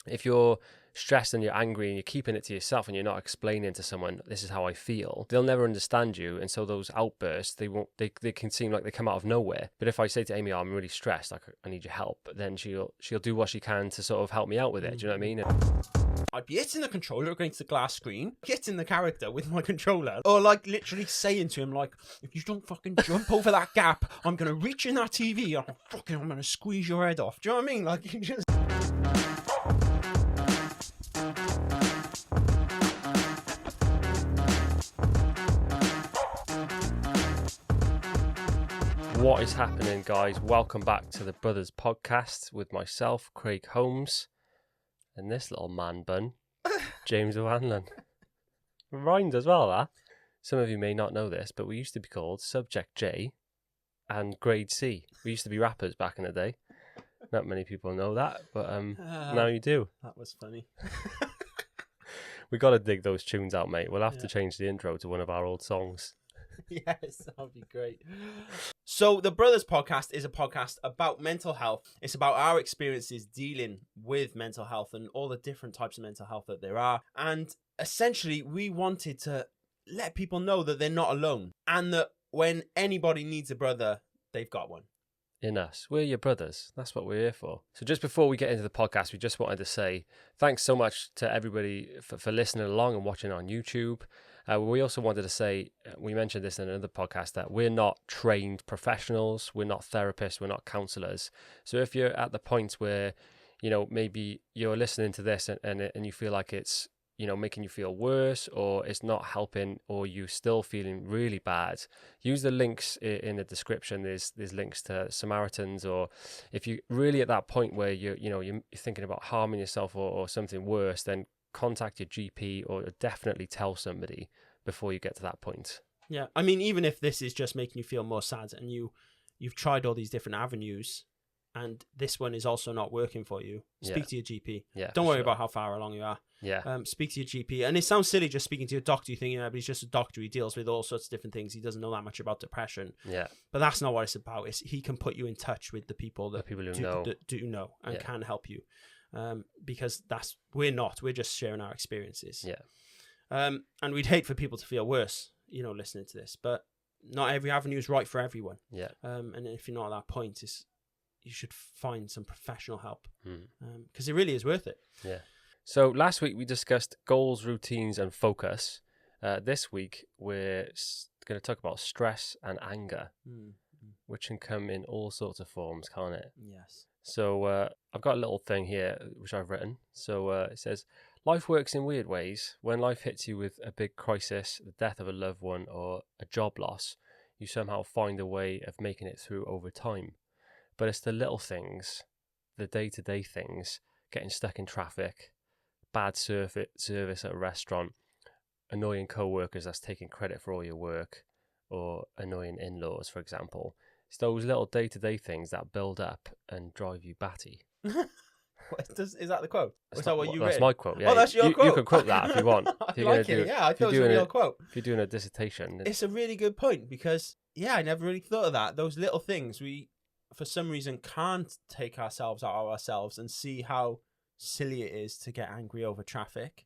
if you're stressed and you're angry and you're keeping it to yourself and you're not explaining to someone, this is how I feel, they'll never understand you. And so those outbursts, they can seem like they come out of nowhere. But if I say to Amy, oh, I'm really stressed, like I need your help, then she'll do what she can to sort of help me out with it. Do you know what I mean? I'd be hitting the controller against the glass screen, hitting the character with my controller, or like literally saying to him, like, if you don't fucking jump over that gap, I'm going to reach in that TV and I'm going to squeeze your head off. Do you know what I mean? Like, you just... What is happening, guys? Welcome back to the Brothers Podcast with myself, Craig Holmes, and this little man bun, James O'Hanlon. Rhymed as well, that. Some of you may not know this, but we used to be called Subject J and Grade C. We used to be rappers back in the day. Not many people know that, but now you do. That was funny. We got to dig those tunes out, mate. We'll have to change the intro to one of our old songs. Yes, that would be great. So the Brothers Podcast is a podcast about mental health. It's about our experiences dealing with mental health and all the different types of mental health that there are. And essentially, we wanted to let people know that they're not alone and that when anybody needs a brother, they've got one. In us. We're your brothers. That's what we're here for. So just before we get into the podcast, we just wanted to say thanks so much to everybody for listening along and watching on YouTube. We also wanted to say, we mentioned this in another podcast, that we're not trained professionals. We're not therapists. We're not counselors. So if you're at the point where, you know, maybe you're listening to this and you feel like it's, you know, making you feel worse, or it's not helping, or you're still feeling really bad, use the links in the description. There's links to Samaritans, or if you're really at that point where you're thinking about harming yourself or something worse, then contact your GP or definitely tell somebody before you get to that point. Yeah, I mean, even if this is just making you feel more sad and you've tried all these different avenues and this one is also not working for you, speak to your GP. Yeah, don't worry about how far along you are. Yeah. Speak to your GP. And it sounds silly just speaking to your doctor. You think, but he's just a doctor. He deals with all sorts of different things. He doesn't know that much about depression. Yeah. But that's not what it's about. He can put you in touch with the people that who do know and can help you. Because we're just sharing our experiences. Yeah. And we'd hate for people to feel worse, listening to this, but not every avenue is right for everyone. Yeah. And if you're not at that point, you should find some professional help, because it really is worth it. Yeah. So last week we discussed goals, routines, and focus. This week we're going to talk about stress and anger, which can come in all sorts of forms, can't it? Yes. So I've got a little thing here which I've written. So it says, life works in weird ways. When life hits you with a big crisis, the death of a loved one, or a job loss, you somehow find a way of making it through over time. But it's the little things, the day-to-day things, getting stuck in traffic, bad service at a restaurant, annoying co-workers that's taking credit for all your work, or annoying in-laws, for example. It's those little day-to-day things that build up and drive you batty. Is that the quote? Is that what you read? That's my quote, yeah. Oh, that's your quote. You can quote that if you want. I like it, yeah. I thought it was a real quote. If you're doing a dissertation. It's a really good point because, I never really thought of that. Those little things, we, for some reason, can't take ourselves out of ourselves and see how silly it is to get angry over traffic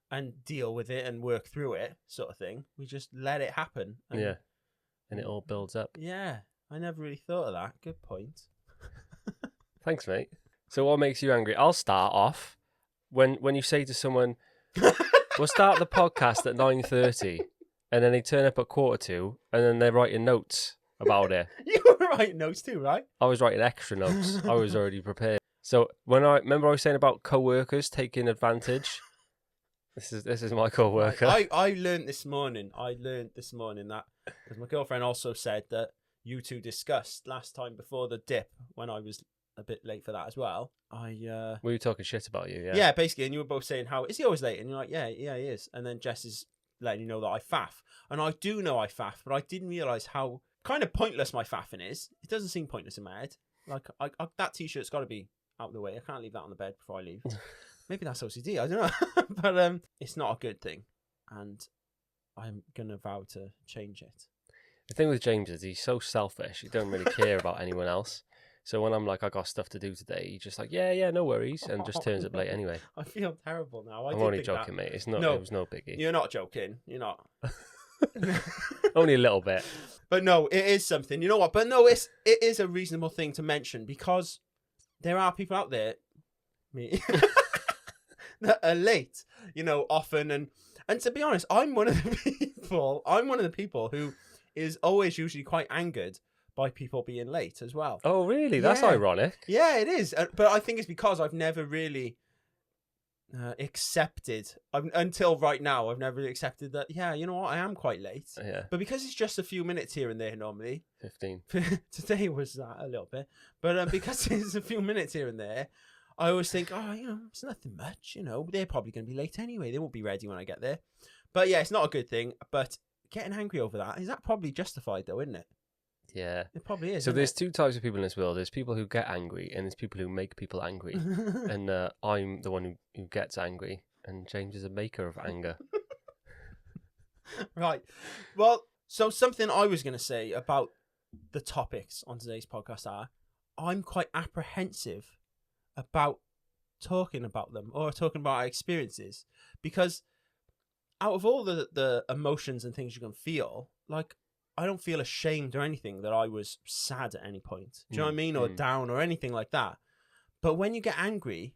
and deal with it and work through it, sort of thing. We just let it happen. And it all builds up. Yeah. I never really thought of that. Good point. Thanks, mate. So what makes you angry? I'll start off when you say to someone, we'll start the podcast at 9:30, and then they turn up at 1:45, and then they're writing notes about it. You were writing notes too, right? I was writing extra notes. I was already prepared. So I was saying about co-workers taking advantage. This is my co-worker. I learned this morning that, because my girlfriend also said that you two discussed last time before the dip, when I was a bit late for that as well. We were talking shit about you, yeah. Yeah, basically, and you were both saying, how is he always late? And you're like, yeah, he is. And then Jess is letting you know that I faff. And I do know I faff, but I didn't realise how kind of pointless my faffing is. It doesn't seem pointless in my head. Like, that t-shirt's got to be out of the way. I can't leave that on the bed before I leave. Maybe that's OCD, I don't know. But it's not a good thing. And I'm going to vow to change it. The thing with James is he's so selfish. He don't really care about anyone else. So when I'm like, I got stuff to do today, he's just like, yeah, no worries, and just turns up late anyway. I feel terrible now. I I'm did only think joking, that. mate. It's not. No, It was no biggie. you're not joking. You're not. Only a little bit. But no, it is something. You know what? But no, it is a reasonable thing to mention because there are people out there, me, that are late. You know, often and to be honest, I'm one of the people who is always usually quite angered by people being late as well. Oh, really? That's ironic. Yeah, it is. But I think it's because I've never really accepted until right now. I've never really accepted that. Yeah, you know what? I am quite late. Yeah. But because it's just a few minutes here and there normally. 15. Today was a little bit, but because it's a few minutes here and there, I always think, oh, you know, it's nothing much. You know, they're probably going to be late anyway. They won't be ready when I get there. But yeah, it's not a good thing. But getting angry over that, is that probably justified though, isn't it? Yeah. It probably is. So there's two types of people in this world. There's people who get angry and there's people who make people angry. And I'm the one who gets angry, and James is a maker of anger. Right. Well, so something I was going to say about the topics on today's podcast are, I'm quite apprehensive about talking about them or talking about our experiences, because out of all the emotions and things you can feel, like, I don't feel ashamed or anything that I was sad at any point. Do you know what I mean? Or down or anything like that. But when you get angry,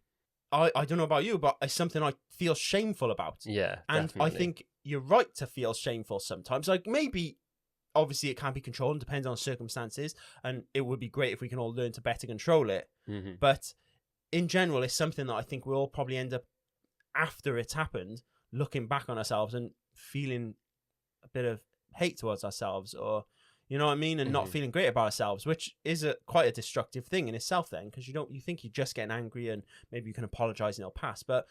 I don't know about you, but it's something I feel shameful about. Yeah, and definitely. I think you're right to feel shameful sometimes. Like, maybe, obviously, it can't be controlled and depends on circumstances. And it would be great if we can all learn to better control it. Mm-hmm. But in general, it's something that I think we'll probably end up, after it's happened, looking back on ourselves and feeling a bit of hate towards ourselves, or, you know what I mean, and not feeling great about ourselves, which is quite a destructive thing in itself then, because you think you're just getting angry and maybe you can apologize and it'll pass. But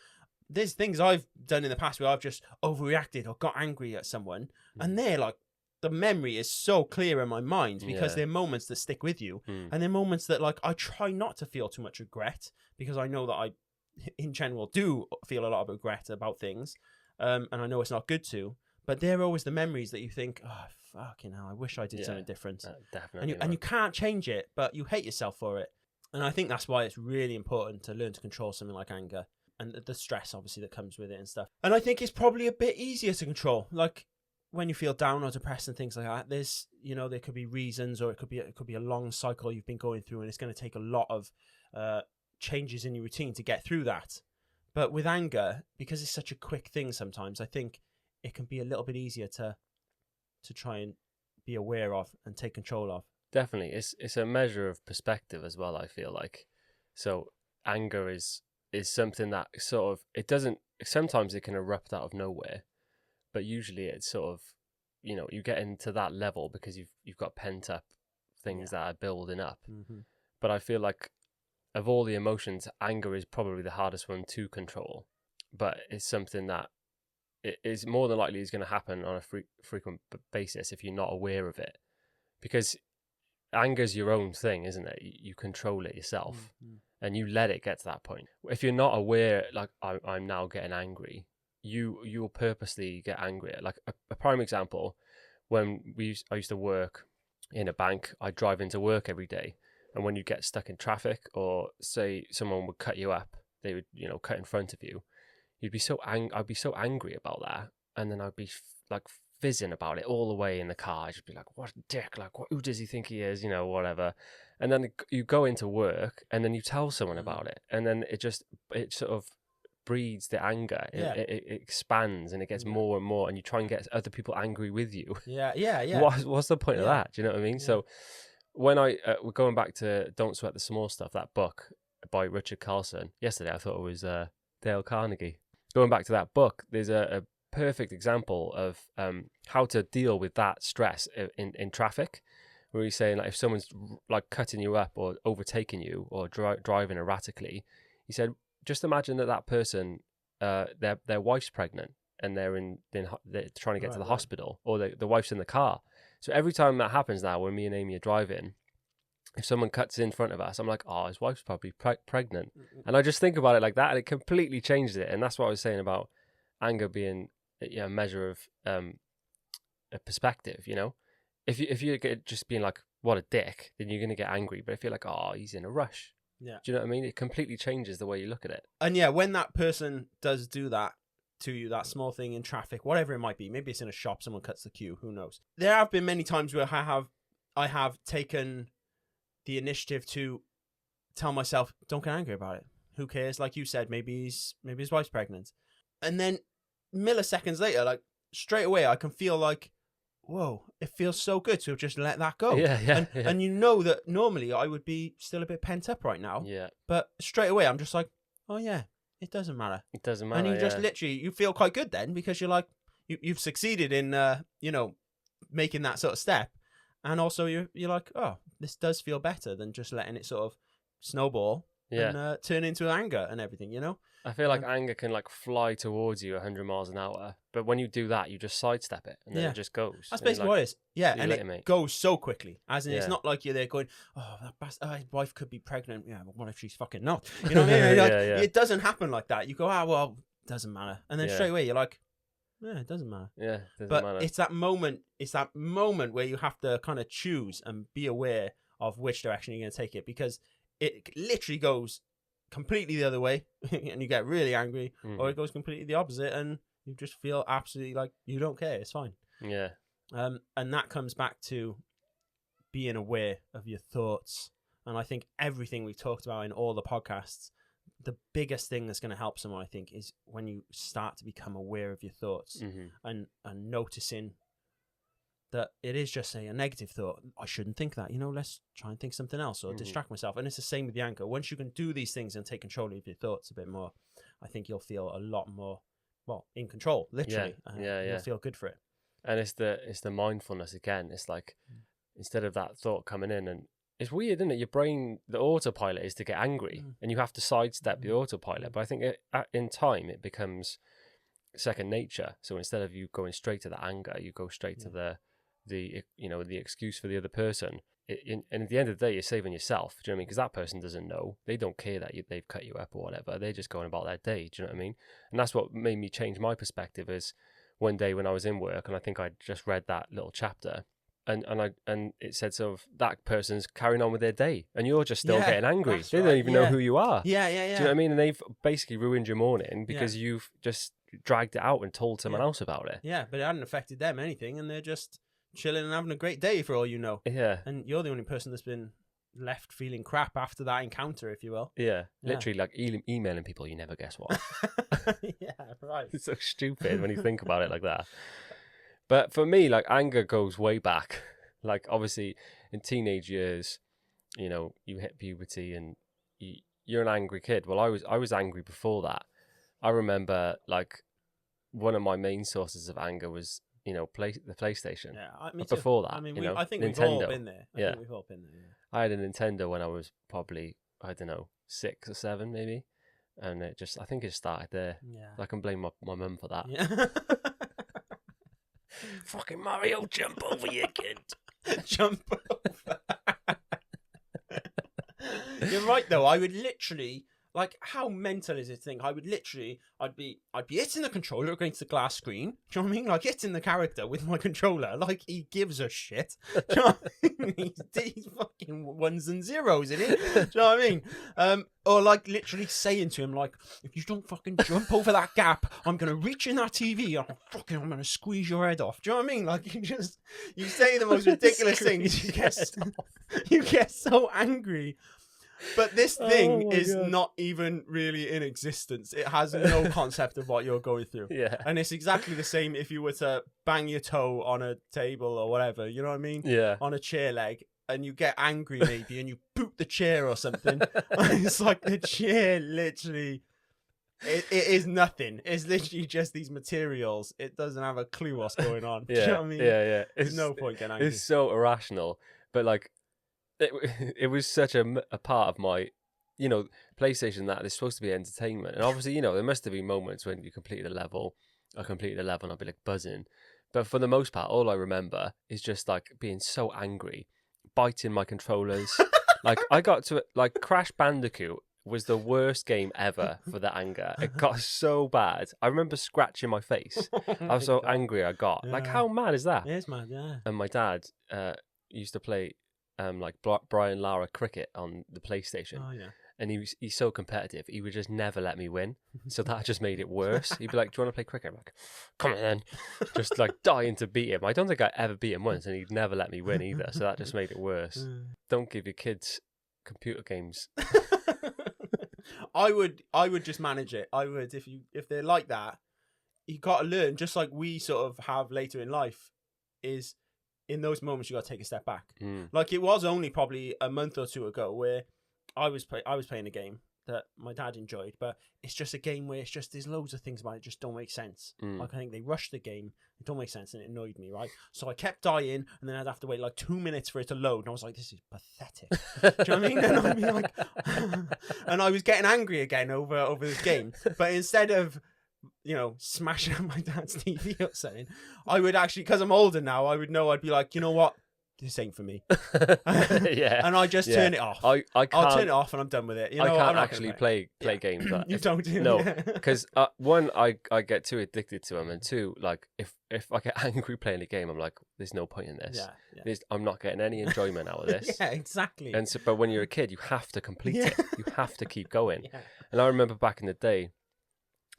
there's things I've done in the past where I've just overreacted or got angry at someone, and they're like, the memory is so clear in my mind because they're moments that stick with you, and they're moments that, like, I try not to feel too much regret, because I know that I in general do feel a lot of regret about things, and I know it's not good to. But they're always the memories that you think, oh, fucking hell, I wish I did something different. Definitely. And you can't change it, but you hate yourself for it. And I think that's why it's really important to learn to control something like anger and the stress, obviously, that comes with it and stuff. And I think it's probably a bit easier to control. Like, when you feel down or depressed and things like that, there's, you know, there could be reasons, or it could be a long cycle you've been going through, and it's going to take a lot of changes in your routine to get through that. But with anger, because it's such a quick thing sometimes, I think it can be a little bit easier to try and be aware of and take control of. Definitely. It's a measure of perspective as well, I feel like. So anger is something that sort of, it doesn't, sometimes it can erupt out of nowhere, but usually it's sort of, you know, you get into that level because you've got pent up things that are building up. Mm-hmm. But I feel like of all the emotions, anger is probably the hardest one to control, but it's something that it is more than likely is going to happen on a frequent basis if you're not aware of it, because anger's your own thing, isn't it? You control it yourself, and you let it get to that point. If you're not aware, like, I'm now getting angry, you'll purposely get angry. Like a prime example, when I used to work in a bank, I'd drive into work every day, and when you get stuck in traffic, or say someone would cut you up, they would, you know, cut in front of you, I'd be so angry about that, and then I'd be like fizzing about it all the way in the car. I'd just be like, what a dick, like, who does he think he is, you know, whatever. And then you go into work and then you tell someone about it, and then it sort of breeds the anger. It expands and it gets more and more, and you try and get other people angry with you. What's the point of that? Do you know what I mean? So when we're going back to Don't Sweat the Small Stuff, that book by Richard Carlson, yesterday I thought it was Dale Carnegie. Going back to that book, there's a perfect example of how to deal with that stress in traffic, where he's saying, like, if someone's like cutting you up or overtaking you or driving erratically, he said, just imagine that person, their wife's pregnant and they're trying to get to the hospital, or the wife's in the car. So every time that happens now, when me and Amy are driving, if someone cuts in front of us, I'm like, oh, his wife's probably pregnant. And I just think about it like that, and it completely changes it. And that's what I was saying about anger being a measure of a perspective, you know? If you're just being like what a dick, then you're going to get angry. But if you're like, oh, he's in a rush. Yeah. Do you know what I mean? It completely changes the way you look at it. And yeah, when that person does do that to you, that small thing in traffic, whatever it might be, maybe it's in a shop, someone cuts the queue, who knows? There have been many times where I have taken the initiative to tell myself, don't get angry about it. Who cares? Like you said, maybe his wife's pregnant. And then milliseconds later, like straight away, I can feel like, whoa, it feels so good to have just let that go. And you know that normally I would be still a bit pent up right now. Yeah. But straight away, I'm just like, oh yeah, it doesn't matter. It doesn't matter. And you just literally, you feel quite good then, because you're like, you've succeeded in, making that sort of step. And also you're like, oh, this does feel better than just letting it sort of snowball and turn into anger and everything, you know? I feel like anger can like fly towards you 100 miles an hour, but when you do that, you just sidestep it and then it just goes. That's basically what it is. Yeah, and it mate. goes so quickly. As in, it's not like you're there going, oh, that bastard, his wife could be pregnant. Yeah, but what if she's fucking not? You know what I mean? Like, it doesn't happen like that. You go, well, it doesn't matter. And then straight away, you're like, yeah, it doesn't matter. Yeah, it doesn't but matter. It's that moment where you have to kind of choose and be aware of which direction you're going to take it, because it literally goes completely the other way and you get really angry, or it goes completely the opposite and you just feel absolutely like you don't care. It's fine. Yeah. And that comes back to being aware of your thoughts. And I think everything we've talked about in all the podcasts, the biggest thing that's going to help someone, I think, is when you start to become aware of your thoughts and noticing that it is just, say, a negative thought. I shouldn't think that, let's try and think something else or distract myself. And it's the same with the anger. Once you can do these things and take control of your thoughts a bit more, I think you'll feel a lot more, in control, literally. You'll feel good for it. And it's the mindfulness again. It's like, instead of that thought coming in, and it's weird, isn't it? Your brain, the autopilot is to get angry and you have to sidestep the autopilot. But I think in time, it becomes second nature. So instead of you going straight to the anger, you go straight to the excuse for the other person. And at the end of the day, you're saving yourself. Do you know what I mean? Because that person doesn't know. They don't care that they've cut you up or whatever. They're just going about their day. Do you know what I mean? And that's what made me change my perspective. Is one day when I was in work, and I think I just read that little chapter, and it said sort of that person's carrying on with their day, and you're just still getting angry. They don't even know who you are. Yeah. Do you know what I mean? And they've basically ruined your morning because you've just dragged it out and told someone else about it. Yeah, but it hadn't affected them anything, and they're just chilling and having a great day for all you know. Yeah. And you're the only person that's been left feeling crap after that encounter, if you will. Yeah. Literally like emailing people, you never guess what. Yeah, right. It's so stupid when you think about it like that. But for me, like, anger goes way back. Like, obviously, in teenage years, you hit puberty and you're an angry kid. Well, I was angry before that. I remember, like, one of my main sources of anger was the PlayStation. Yeah, me too. Before that, I mean, I think Nintendo. We've all been there. I think we've all been there. Yeah. I had a Nintendo when I was probably, I don't know, 6 or 7 maybe, and I think it started there. Yeah. I can blame my mum for that. Yeah. Fucking Mario, jump over you, kid. Jump over. You're right though. I would literally, like, how mental is this thing? I'd be hitting the controller against the glass screen. Do you know what I mean? Like, hitting the character with my controller. Like, he gives a shit. Do you know what I mean? He's fucking ones and zeros in it. Do you know what I mean? Or like literally saying to him, like, if you don't fucking jump over that gap, I'm gonna reach in that TV and I'm gonna squeeze your head off. Do you know what I mean? Like, you say the most ridiculous things. You get so angry. But this thing is not even really in existence. It has no concept of what you're going through. Yeah. And it's exactly the same if you were to bang your toe on a table or whatever, you know what I mean? Yeah. On a chair leg, and you get angry maybe, and you boot the chair or something. And it's like the chair literally, it is nothing. It's literally just these materials. It doesn't have a clue what's going on. Yeah. Do you know what I mean? Yeah. There's no point getting angry. It's so irrational. But like, it was such a part of my, PlayStation, that it's supposed to be entertainment. And obviously, there must have been moments when you completed a level, and I'd be like buzzing. But for the most part, all I remember is just like being so angry, biting my controllers. Like, I got to, like, Crash Bandicoot was the worst game ever for the anger. It got so bad. I remember scratching my face. I was so angry I got. Yeah. Like, how mad is that? It is mad, yeah. And my dad used to play like Brian Lara cricket on the PlayStation. Oh yeah. And he's so competitive, he would just never let me win. So that just made it worse. He'd be like, do you want to play cricket? I'm like, come on then. Just like dying to beat him. I don't think I ever beat him once, and he'd never let me win either. So that just made it worse. Don't give your kids computer games. I would just manage it. I would, if they're like that, you got to learn, just like we sort of have later in life, is in those moments you got to take a step back. Like it was only probably a month or two ago where I was playing a game that my dad enjoyed, but it's just a game where it's just there's loads of things about it just don't make sense. Like I think they rushed the game, it don't make sense, and it annoyed me, right? So I kept dying, and then I'd have to wait like 2 minutes for it to load, and I was like, this is pathetic. Do you know what I mean? And I'd be like, and I was getting angry again over this game, but instead of smashing up my dad's TV or something, I would actually, because I'm older now, I would know, I'd be like, you know what? This ain't for me. Yeah. And I just turn it off. I can't, I'll turn it off and I'm done with it. I can't actually play games. You don't do no, because one, I get too addicted to them, and two, like if I get angry playing a game, I'm like, there's no point in this. I'm not getting any enjoyment out of this. Yeah, exactly. And so, but when you're a kid, you have to complete it. You have to keep going. And I remember back in the day,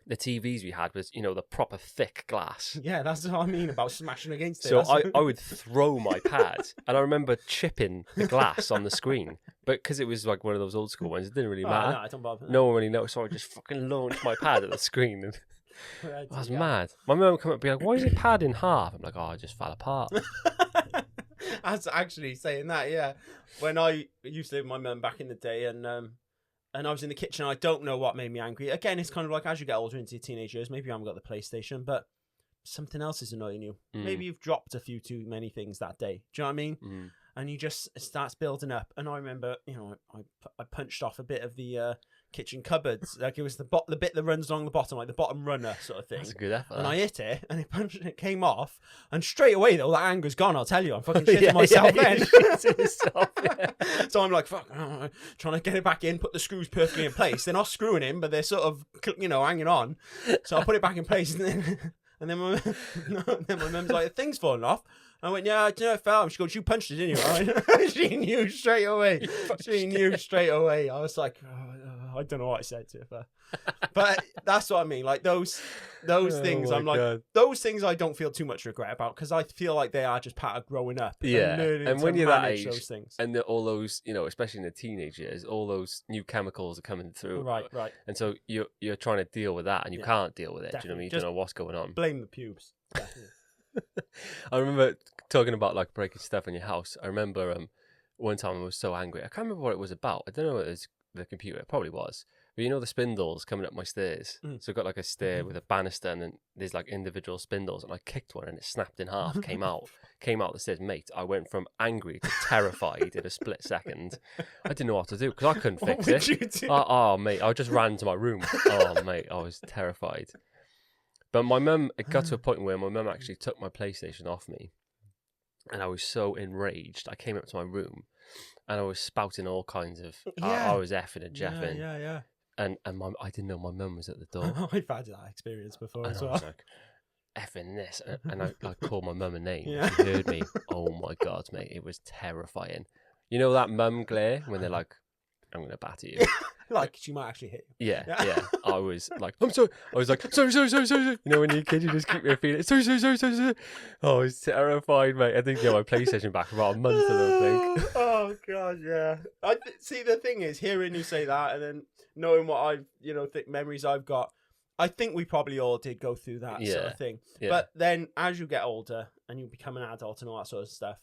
the TVs we had was, the proper thick glass. Yeah, that's what I mean about smashing against it. So I would throw my pad, and I remember chipping the glass on the screen. But because it was like one of those old school ones, it didn't really matter. No, I don't bother. No one really noticed, so I just fucking launched my pad at the screen. And I was mad. My mum would come up and be like, why is your pad in half? I'm like, oh, it just fell apart. That's actually saying that, yeah. When I used to live with my mum back in the day, and I was in the kitchen, I don't know what made me angry. Again, it's kind of like as you get older into your teenage years, maybe you haven't got the PlayStation, but something else is annoying you. Maybe you've dropped a few too many things that day. Do you know what I mean? And it starts building up. And I remember, I punched off a bit of the kitchen cupboards. Like it was the bit that runs along the bottom, like the bottom runner sort of thing. That's a good effort. And I hit it, and it came off. And straight away, though, that anger's gone. I'll tell you, I'm fucking shitting myself then. So I'm like, fuck, trying to get it back in, put the screws perfectly in place. They're not screwing in, but they're sort of, hanging on. So I put it back in place, and then my mum's like, the thing's falling off. I went, yeah, I know it fell. She goes, you punched it, didn't you? She knew straight away. I was like, I don't know what I said to her. But that's what I mean. Like those things, I'm like, God. Those things I don't feel too much regret about, because I feel like they are just part of growing up. Yeah. And when you're that age, those things. And all those, especially in the teenage years, all those new chemicals are coming through. Right. And so you're trying to deal with that, and you can't deal with it. Definitely. Do you know what I mean? You don't know what's going on. Blame the pubes. Definitely. I remember talking about like breaking stuff in your house. I remember one time I was so angry. I can't remember what it was about. I don't know if it was the computer. It probably was. But the spindles coming up my stairs. So I've got like a stair with a banister, and then there's like individual spindles, and I kicked one and it snapped in half, came out the stairs. Mate, I went from angry to terrified in a split second. I didn't know what to do because I couldn't fix it. What would you do? Oh, mate, I just ran to my room. Oh, mate, I was terrified. But my mum, it got to a point where my mum actually took my PlayStation off me, and I was so enraged. I came up to my room, and I was spouting all kinds of. I was effing and jeffing. Yeah. And I didn't know my mum was at the door. I've had that experience before and as I well. was like, effing this, and I called my mum a name. Yeah. She heard me. Oh my God, mate, it was terrifying. You know that mum glare when they're like, I'm going to batter you. Like, she might actually hit you. Yeah. I was like, I'm sorry. I was like, sorry. When you're a kid, you just keep repeating it. Sorry. Oh, I was terrified, mate. I think my PlayStation back for about a month, I don't think. Oh, God, yeah. See, the thing is, hearing you say that and then knowing what I've, memories I've got, I think we probably all did go through that sort of thing. Yeah. But then as you get older and you become an adult and all that sort of stuff,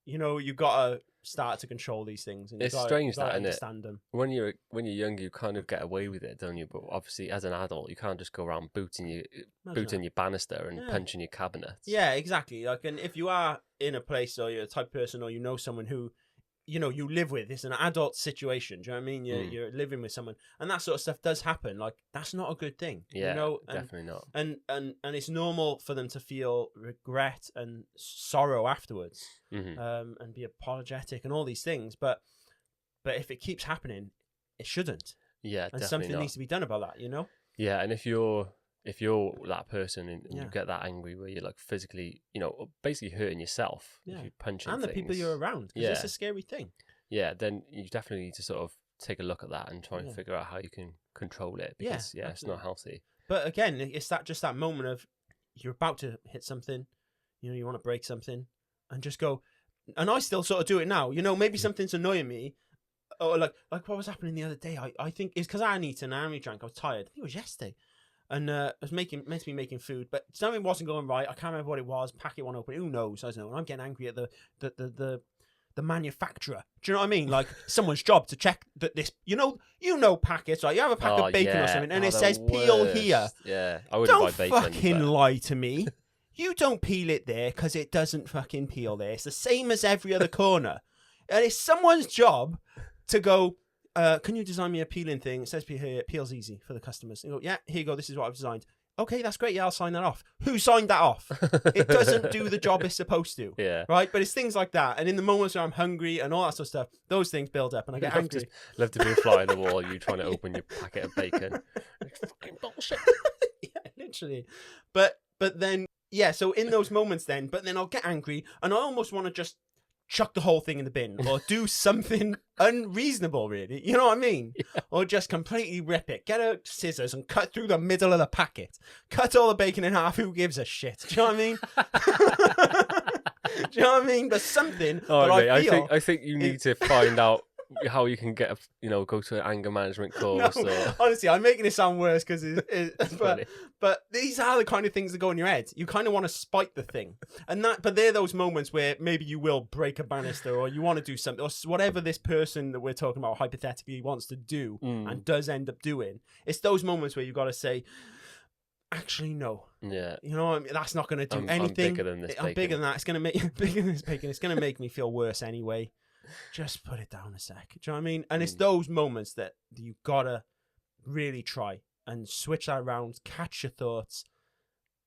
you've got to start to control these things. And it's strange that, understand them. When you're young, you kind of get away with it, don't you? But obviously, as an adult, you can't just go around booting your banister and punching your cabinets. Yeah, exactly. Like, and if you are in a place or you're a type of person or someone who, you live with, it's an adult situation. Do you know what I mean? You're living with someone, and that sort of stuff does happen. Like, that's not a good thing. Yeah, definitely not. And it's normal for them to feel regret and sorrow afterwards, and be apologetic and all these things. But if it keeps happening, it shouldn't. Yeah, and definitely something not. needs to be done about that. Yeah, and if you're if you're that person and Yeah. you get that angry where you're like physically, basically hurting yourself if you're punching and the things. people you're around, because it's a scary thing. Yeah, then you definitely need to sort of take a look at that and try and figure out how you can control it, because it's not healthy. But again, it's that moment of you're about to hit something, you want to break something, and just go. And I still sort of do it now. Maybe something's annoying me, or like what was happening the other day. I think it's because I hadn't eaten, I only drank. I was tired. I think it was yesterday, and I was meant to be making food, but something wasn't going right. I can't remember what it was. Packet won't open. Who knows? I don't know. And I'm getting angry at the manufacturer. Do you know what I mean? Like someone's job to check that this, packets, right? You have a pack of bacon or something, and it says peel here. Yeah, I wouldn't buy bacon. Don't fucking lie to me. You don't peel it there because it doesn't fucking peel there. It's the same as every other corner, and it's someone's job to go. Can you design me a peeling thing? It says here, it peels easy for the customers. You go, yeah, here you go. This is what I've designed. Okay, that's great. Yeah, I'll sign that off. Who signed that off? It doesn't do the job it's supposed to. Yeah. Right? But it's things like that. And in the moments where I'm hungry and all that sort of stuff, those things build up and I get angry. Love to be a fly on the wall, you trying to open your packet of bacon. It's fucking bullshit. Yeah, literally. But then, so in those moments then I'll get angry and I almost want to just chuck the whole thing in the bin or do something unreasonable, really. You know what I mean? Yeah. Or just completely rip it. Get a scissors and cut through the middle of the packet. Cut all the bacon in half. Who gives a shit? Do you know what I mean? Do you know what I mean? But something. Oh, mate, I think you need to find out how you can get go to an anger management course. No, honestly, I'm making it sound worse because but these are the kind of things that go in your head. You kind of want to spite the thing, but they're those moments where maybe you will break a banister or you want to do something or whatever this person that we're talking about hypothetically wants to do and does end up doing. It's those moments where you got to say, actually, no. Yeah. That's not going to do anything. I'm bigger than this bacon. I'm bigger than that. It's going to make bigger than this bacon. It's going to make me feel worse anyway. Just put it down a sec. Do you know what I mean? And it's those moments that you gotta really try and switch that around, catch your thoughts,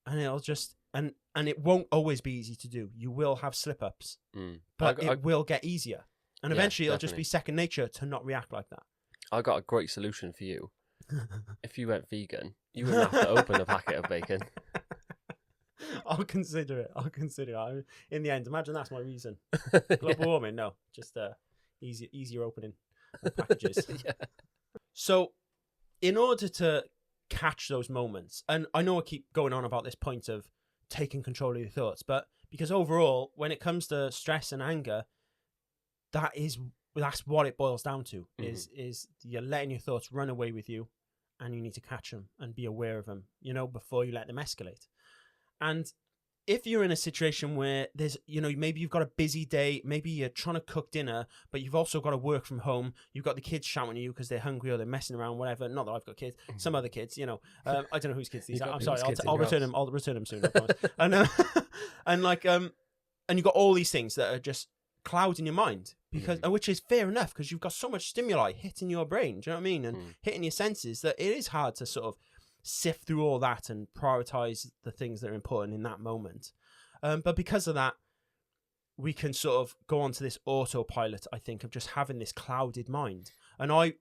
and it'll just and it won't always be easy to do. You will have slip ups, but it will get easier, and eventually it'll just be second nature to not react like that. I got a great solution for you. If you went vegan, you wouldn't have to open a packet of bacon. I'll consider it. In the end, imagine that's my reason. Global warming, no, just easier opening of packages. Yeah. So, in order to catch those moments, and I know I keep going on about this point of taking control of your thoughts, but because overall, when it comes to stress and anger, that's what it boils down to. Is you're letting your thoughts run away with you, and you need to catch them and be aware of them, before you let them escalate. And if you're in a situation where there's, maybe you've got a busy day, maybe you're trying to cook dinner, but you've also got to work from home. You've got the kids shouting at you because they're hungry or they're messing around, whatever. Not that I've got kids, some other kids, I don't know whose kids these are. I'm sorry, I'll return them. I'll return them soon. I promise. And you've got all these things that are just clouding your mind which is fair enough because you've got so much stimuli hitting your brain. Do you know what I mean? And hitting your senses that it is hard to sort of sift through all that and prioritize the things that are important in that moment. But because of that, we can sort of go on to this autopilot, I think, of just having this clouded mind. And I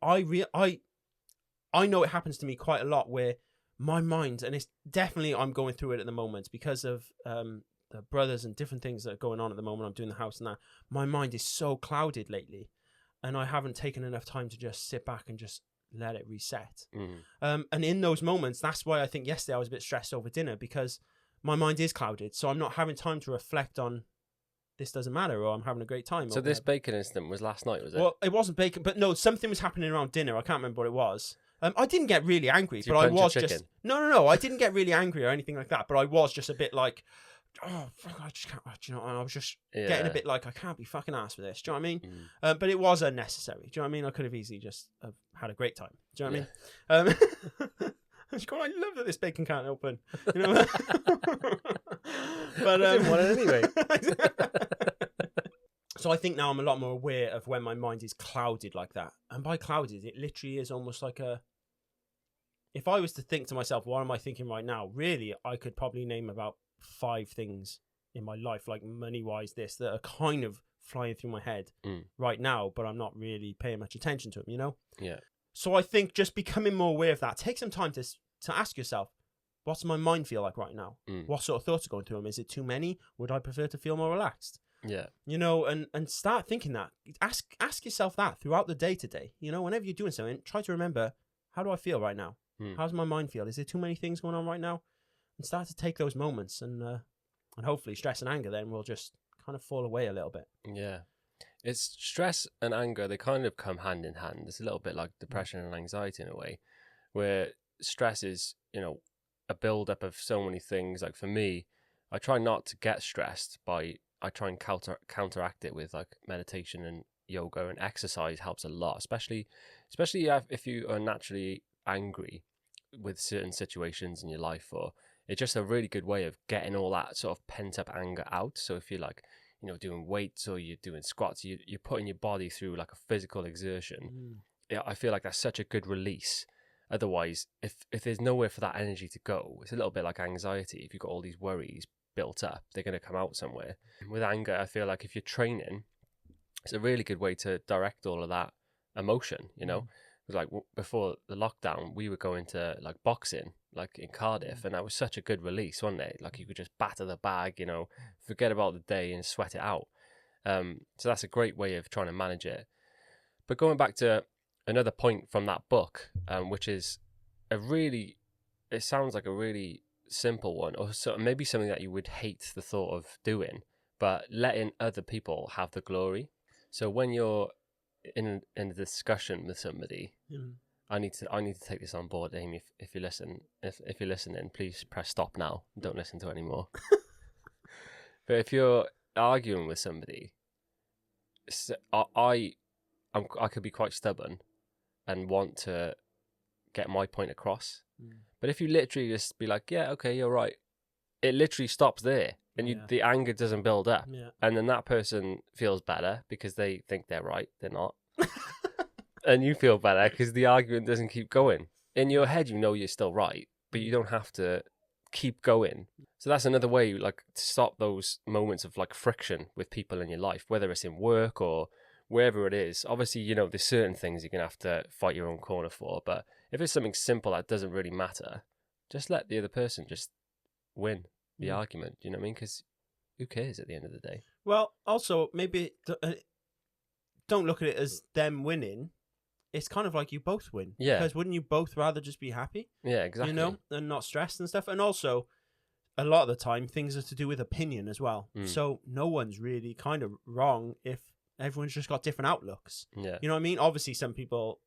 know it happens to me quite a lot where my mind, and it's definitely, I'm going through it at the moment because of the brothers and different things that are going on at the moment. I'm doing the house and that. My mind is so clouded lately, and I haven't taken enough time to just sit back and just let it reset. And in those moments, that's why I think yesterday I was a bit stressed over dinner, because my mind is clouded, so I'm not having time to reflect on this doesn't matter or I'm having a great time. So this bacon incident was last night, was it? Well, it wasn't bacon, but no, something was happening around dinner. I can't remember what it was. I didn't get really angry, but I was just no. I didn't get really angry or anything like that, but I was just a bit like, oh fuck, I just can't. And I was just getting a bit like, I can't be fucking arsed for this. Do you know what I mean? But it was unnecessary. Do you know what I mean? I could have easily just had a great time. Do you know what I mean? I love that this bacon can't open. But I didn't want it anyway. So I think now I'm a lot more aware of when my mind is clouded like that. And by clouded, it literally is almost like if I was to think to myself, what am I thinking right now? Really, I could probably name about 5 things in my life, like money-wise, that are kind of flying through my head right now, but I'm not really paying much attention to them, Yeah. So I think just becoming more aware of that, take some time to ask yourself, what's my mind feel like right now? Mm. What sort of thoughts are going through them? Is it too many? Would I prefer to feel more relaxed? Yeah. You know, and start thinking that. Ask yourself that throughout the day today. You know, whenever you're doing something, try to remember, how do I feel right now? How's my mind feel? Is there too many things going on right now? And start to take those moments, and hopefully stress and anger then will just kind of fall away a little bit. Yeah. It's stress and anger, they kind of come hand in hand. It's a little bit like depression and anxiety in a way, where stress is, you know, a build up of so many things. Like for me, I try not to get stressed I try and counteract it with like meditation and yoga, and exercise helps a lot, especially if you are naturally angry with certain situations in your life, or it's just a really good way of getting all that sort of pent up anger out. So if you're like, you know, doing weights or you're doing squats, you're putting your body through like a physical exertion. Yeah, I feel like that's such a good release. Otherwise, if there's nowhere for that energy to go, it's a little bit like anxiety. If you've got all these worries built up, they're going to come out somewhere. With anger, I feel like if you're training, it's a really good way to direct all of that emotion, you know. Like before the lockdown, we were going to like boxing, like in Cardiff, and that was such a good release, wasn't it? Like you could just batter the bag, you know, forget about the day and sweat it out. So that's a great way of trying to manage it. But going back to another point from that book, which is it sounds like a really simple one, or maybe something that you would hate the thought of doing, but letting other people have the glory. So when you're in a discussion with somebody, I need to take this on board, Amy. If you listen, if you're listening, please press stop now. Don't listen to it anymore. But if you're arguing with somebody, I could be quite stubborn and want to get my point across. But if you literally just be like, yeah, okay, you're right, it literally stops there, and the anger doesn't build up, and then that person feels better because they think they're right, they're not. And you feel better because the argument doesn't keep going. In your head, you know you're still right, but you don't have to keep going. So that's another way, like, to stop those moments of like friction with people in your life, whether it's in work or wherever it is. Obviously, you know, there's certain things you're gonna have to fight your own corner for, but if it's something simple that doesn't really matter, just let the other person just win the argument. Do you know what I mean? Because who cares at the end of the day? Well, also maybe don't look at it as them winning. It's kind of like you both win. Yeah. Because wouldn't you both rather just be happy? Yeah, exactly. You know, and not stressed and stuff. And also, a lot of the time, things are to do with opinion as well. So no one's really kind of wrong if everyone's just got different outlooks. Yeah. You know what I mean? Obviously, some people,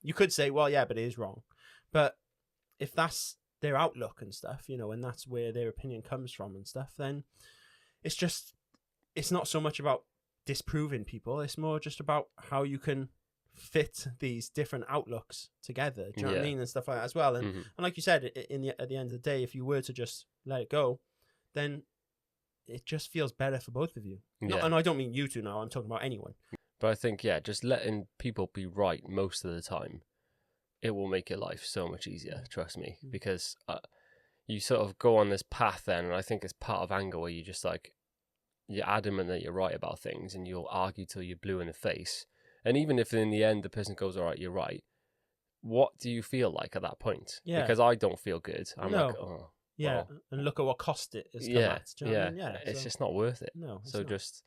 you could say, well, yeah, but it is wrong. But if that's their outlook and stuff, you know, and that's where their opinion comes from and stuff, then it's not so much about disproving people. It's more just about how you can fit these different outlooks together. Do you know what I mean? And stuff like that as well. And like you said, at the end of the day, if you were to just let it go, then it just feels better for both of you. And I don't mean you two now. I'm talking about anyone. But I think, just letting people be right most of the time, it will make your life so much easier. Trust me, because you sort of go on this path then, and I think it's part of anger where you just like, you're adamant that you're right about things, and you'll argue till you're blue in the face. And even if in the end the person goes, all right, you're right, what do you feel like at that point? Yeah. Because I don't feel good. I'm like, oh. Yeah, well, and look at what cost it has come at. Do you know what I mean? It's just not worth it. No. So just,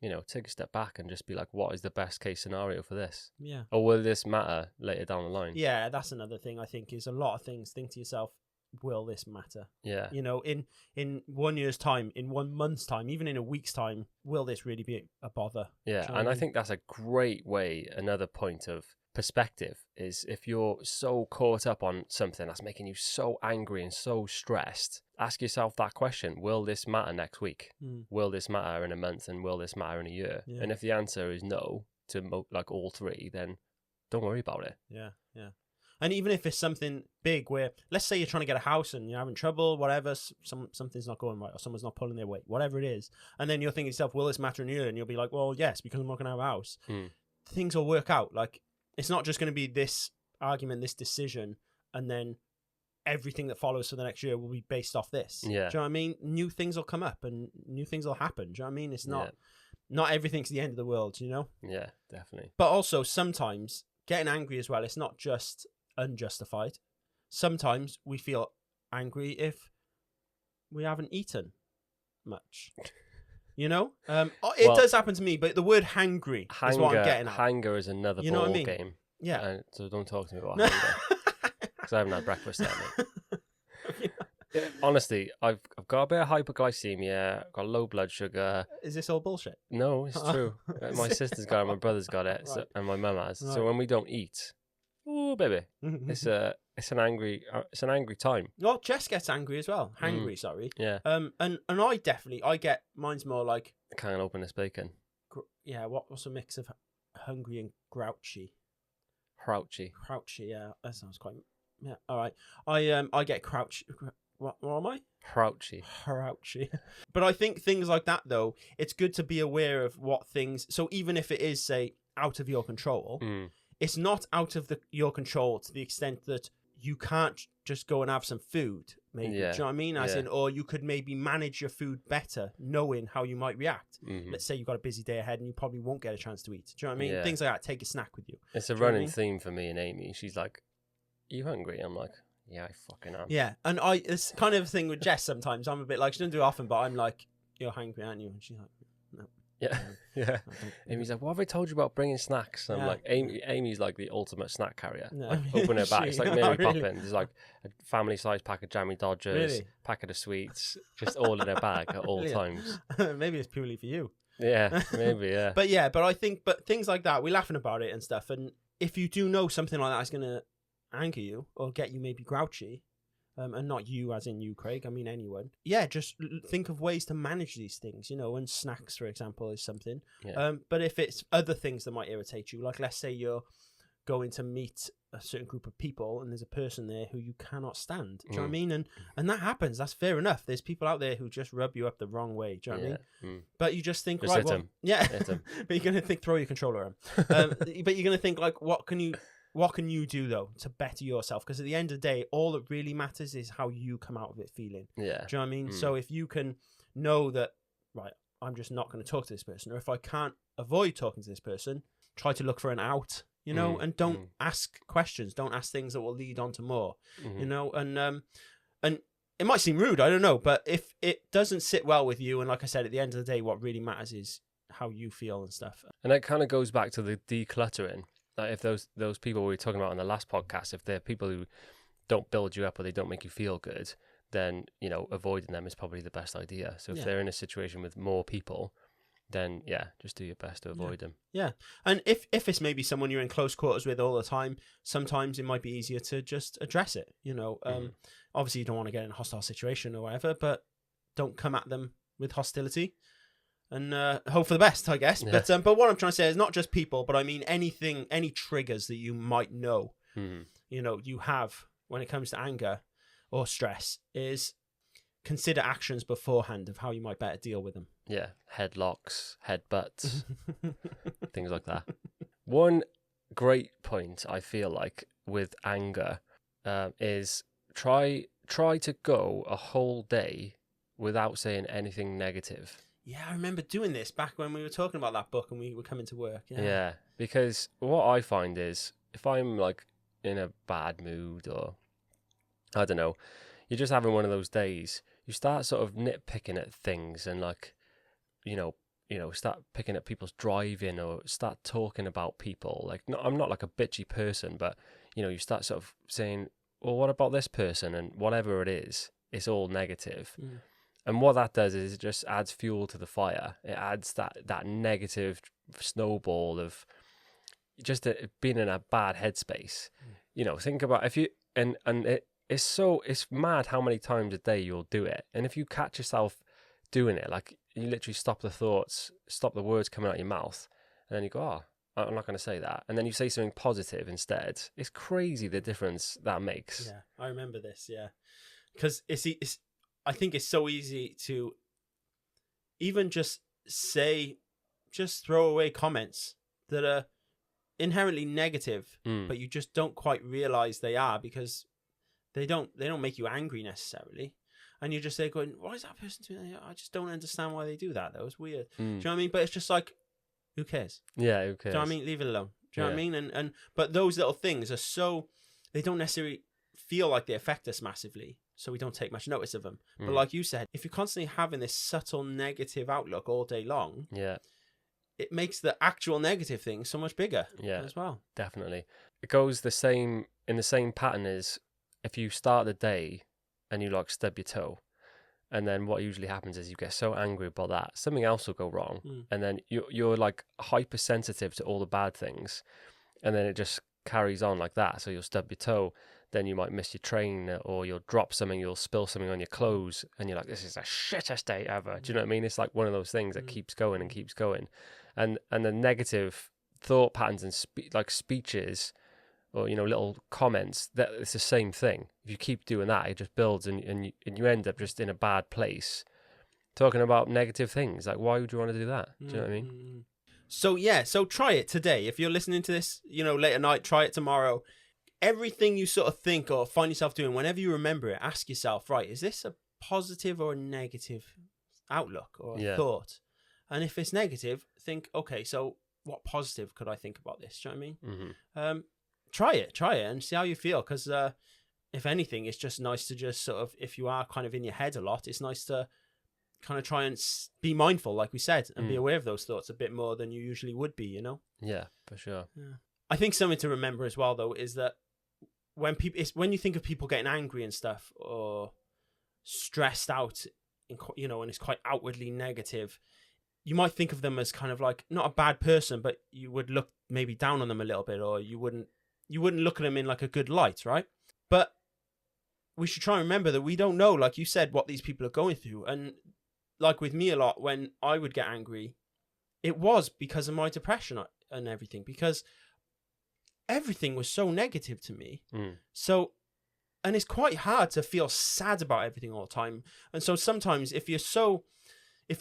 you know, take a step back and just be like, what is the best case scenario for this? Yeah. Or will this matter later down the line? Yeah, that's another thing I think is a lot of things. Think to yourself, will this matter? Yeah. You know, in 1 year's time, in 1 month's time, even in a week's time, will this really be a bother? Yeah, and I think that's a great way, another point of perspective, is if you're so caught up on something that's making you so angry and so stressed, ask yourself that question: will this matter next week? Will this matter in a month? And will this matter in a year? And if the answer is no to like all three, then don't worry about it. Yeah. And even if it's something big, where let's say you're trying to get a house and you're having trouble, whatever, something's not going right, or someone's not pulling their weight, whatever it is, and then you're thinking to yourself, will this matter in a year? And you'll be like, well, yes, because I'm not going to have a house. Things will work out. Like, it's not just going to be this argument, this decision, and then everything that follows for the next year will be based off this. Yeah. Do you know what I mean? New things will come up and new things will happen. Do you know what I mean? It's not everything's the end of the world, you know? Yeah, definitely. But also sometimes getting angry as well, it's not just unjustified. Sometimes we feel angry if we haven't eaten much. You know, it Well, does happen to me, but the word hangry is what I'm getting at. Hanger is another You know what I ball mean? game. Yeah. So don't talk to me about hunger because I haven't had breakfast yet, mate. Honestly, I've got a bit of hyperglycemia, got low blood sugar. Is this all bullshit? No, it's true. My sister's got it, my brother's got it, Right. and my mum has. Right. So when we don't eat, oh baby, it's an angry time. Well, Jess gets angry as well. Hangry, sorry. Yeah. And I get mine's more like Can't open this bacon. What's a mix of hungry and grouchy? Grouchy. Grouchy, yeah, that sounds quite. Yeah, all right. I get crouchy. What am I? Grouchy. But I think things like that, though, it's good to be aware of what things. So even if it is, say, out of your control, it's not out of your control to the extent that you can't just go and have some food. Maybe, do you know what I mean? As in, or you could maybe manage your food better, knowing how you might react. Let's say you've got a busy day ahead and you probably won't get a chance to eat. Do you know what I mean? Yeah. Things like that. Take a snack with you. It's a running theme for me and Amy. She's like, "You hungry?" I'm like, "Yeah, I fucking am." Yeah, and it's kind of a thing with Jess sometimes. I'm a bit like, she doesn't do it often, but I'm like, "You're hungry, aren't you?" And she's like, "No." Yeah, yeah. Amy's like, "What have I told you about bringing snacks?" And I'm like, Amy's like the ultimate snack carrier. No. Like, open her bag. It's like Mary Really? Poppins. There's like a family-sized pack of jammy Dodgers, Really? packet of sweets, just all in her bag at all times. Maybe it's purely for you. Yeah, maybe, yeah. But I think, things like that, we're laughing about it and stuff. And if you do know something like that is going to anger you or get you maybe grouchy, and not you as in you, Craig, I mean anyone. Yeah, just think of ways to manage these things, and snacks, for example, is something. Yeah. But if it's other things that might irritate you, like let's say you're going to meet a certain group of people and there's a person there who you cannot stand. Do you know what I mean? And that happens. That's fair enough. There's people out there who just rub you up the wrong way. Do you know what I mean? But you just think, just right, hit him. Yeah. Hit him. But you're going to think, throw your controller at him. But you're going to think, like, what can you do, though, to better yourself? Because at the end of the day, all that really matters is how you come out of it feeling. Yeah. Do you know what I mean? So if you can know that, right, I'm just not going to talk to this person, or if I can't avoid talking to this person, try to look for an out, and don't ask questions. Don't ask things that will lead on to more, and it might seem rude, I don't know, but if it doesn't sit well with you, and like I said, at the end of the day, what really matters is how you feel and stuff. And that kind of goes back to the decluttering. Like if those people we were talking about on the last podcast, if they're people who don't build you up or they don't make you feel good, then avoiding them is probably the best idea. So if they're in a situation with more people, then just do your best to avoid them. Yeah, and if it's maybe someone you're in close quarters with all the time, sometimes it might be easier to just address it. Obviously you don't want to get in a hostile situation or whatever, but don't come at them with hostility. And hope for the best, I guess. Yeah. But what I'm trying to say is not just people, but I mean any triggers that you might know, you have when it comes to anger or stress, is consider actions beforehand of how you might better deal with them. Yeah, headlocks, headbutts, things like that. One great point I feel like with anger is try to go a whole day without saying anything negative. Yeah, I remember doing this back when we were talking about that book and we were coming to work. Yeah, because what I find is if I'm like in a bad mood or I don't know, you're just having one of those days, you start sort of nitpicking at things and like, start picking at people's driving or start talking about people. Like, no, I'm not like a bitchy person, but, you start sort of saying, well, what about this person? And whatever it is, it's all negative. And what that does is it just adds fuel to the fire. It adds that negative snowball of just being in a bad headspace. Think about if you and it's mad how many times a day you'll do it. And if you catch yourself doing it, like you literally stop the thoughts, stop the words coming out your mouth, and then you go, oh, I'm not going to say that. And then you say something positive instead. It's crazy the difference that makes. Yeah, I remember this, yeah. Because I think it's so easy to even just throw away comments that are inherently negative, but you just don't quite realize they are because they don't make you angry necessarily. And you're just there going, why is that person doing that? I just don't understand why they do that. That was weird. Do you know what I mean? But it's just like, who cares? Yeah, who cares? Do you know what I mean? Leave it alone. Do you know what I mean? But those little things are so, they don't necessarily feel like they affect us massively, so we don't take much notice of them. But like you said, if you're constantly having this subtle negative outlook all day long, it makes the actual negative thing so much bigger as well. Definitely. It goes the same pattern as if you start the day and you like stub your toe, and then what usually happens is you get so angry about that, something else will go wrong, and then you're like hypersensitive to all the bad things, and then it just carries on like that. So you'll stub your toe, then you might miss your train, or you'll drop something, you'll spill something on your clothes, and you're like, this is the shittest day ever. Do you know what I mean? It's like one of those things that keeps going and keeps going. And the negative thought patterns and like speeches, or little comments, that it's the same thing. If you keep doing that, it just builds, and you end up just in a bad place talking about negative things. Like, why would you want to do that? Do you know what I mean? So try it today. If you're listening to this, late at night, try it tomorrow. Everything you sort of think or find yourself doing, whenever you remember it, ask yourself, right, is this a positive or a negative outlook or a thought? And if it's negative, think, okay, so what positive could I think about this? Do you know what I mean? Try it and see how you feel. Because if anything, it's just nice to just sort of, if you are kind of in your head a lot, it's nice to kind of try and be mindful, like we said, and be aware of those thoughts a bit more than you usually would be, Yeah, for sure. Yeah. I think something to remember as well, though, is that when you think of people getting angry and stuff, or stressed out, and it's quite outwardly negative, you might think of them as kind of like not a bad person, but you would look maybe down on them a little bit, or you wouldn't look at them in like a good light, right? But we should try and remember that we don't know, like you said, what these people are going through. And like with me a lot, when I would get angry, it was because of my depression and everything, because everything was so negative to me. So, and it's quite hard to feel sad about everything all the time. And so sometimes if your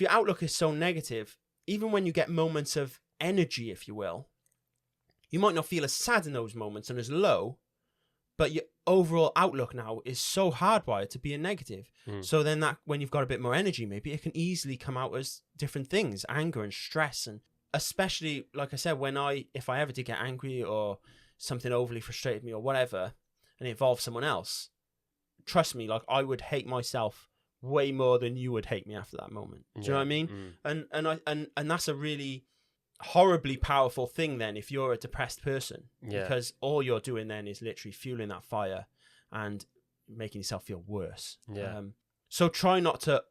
outlook is so negative, even when you get moments of energy, if you will, you might not feel as sad in those moments and as low, but your overall outlook now is so hardwired to be a negative. So then that when you've got a bit more energy, maybe it can easily come out as different things, anger and stress. And especially, like I said, if I ever did get angry or something overly frustrated me or whatever, and it involved someone else, trust me, like I would hate myself way more than you would hate me after that moment. Do you know what I mean? And that's a really horribly powerful thing then if you're a depressed person, because all you're doing then is literally fueling that fire and making yourself feel worse. So try not to